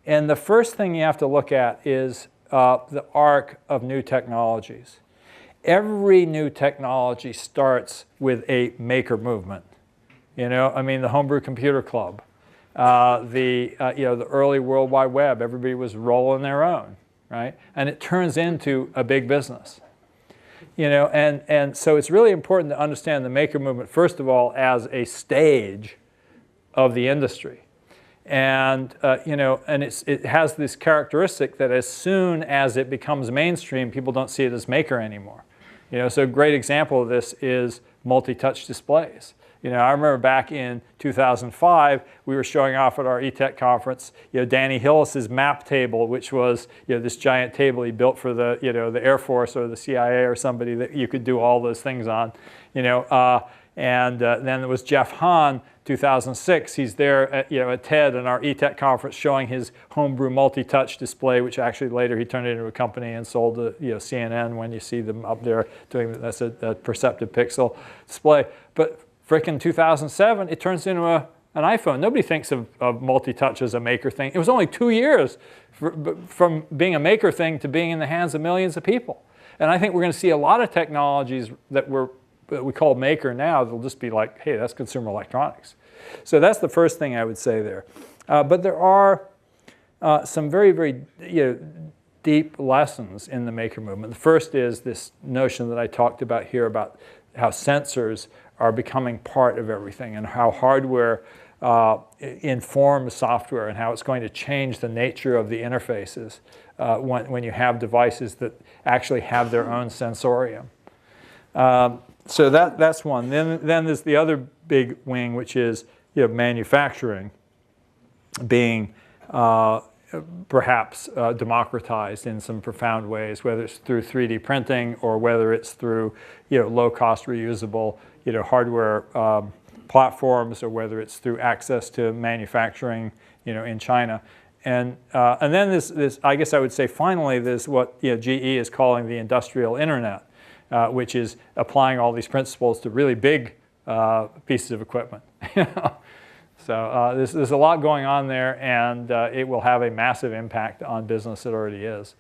And the first thing you have to look at is the arc of new technologies. Every new technology starts with a maker movement. You know, I mean, the Homebrew Computer Club, the early World Wide Web, everybody was rolling their own, right? And it turns into a big business. You know, and so it's really important to understand the maker movement, first of all, as a stage of the industry. And, it has this characteristic that as soon as it becomes mainstream, people don't see it as maker anymore. You know, so a great example of this is multi-touch displays. You know, I remember back in 2005, we were showing off at our ETech conference, Danny Hillis's map table, which was, this giant table he built for the, the Air Force or the CIA or somebody that you could do all those things on, and then there was Jeff Hahn, 2006. He's there at TED and our ETech conference showing his homebrew multi-touch display, which actually later he turned into a company and sold to CNN when you see them up there doing that's a perceptive pixel display. But frickin' 2007, it turns into an iPhone. Nobody thinks of multi-touch as a maker thing. It was only 2 years from being a maker thing to being in the hands of millions of people. And I think we're going to see a lot of technologies that we call maker now, they'll just be like, hey, that's consumer electronics. So that's the first thing I would say there. But there are some very, very deep lessons in the maker movement. The first is this notion that I talked about here about how sensors are becoming part of everything and how hardware informs software and how it's going to change the nature of the interfaces when you have devices that actually have their own sensorium. So that's one. Then there's the other big wing, which is manufacturing being perhaps democratized in some profound ways, whether it's through 3D printing or whether it's through low-cost reusable hardware platforms, or whether it's through access to manufacturing in China. And then this, I guess I would say finally, there's what GE is calling the industrial internet. Which is applying all these principles to really big pieces of equipment. So there's a lot going on there, and it will have a massive impact on business. It already is.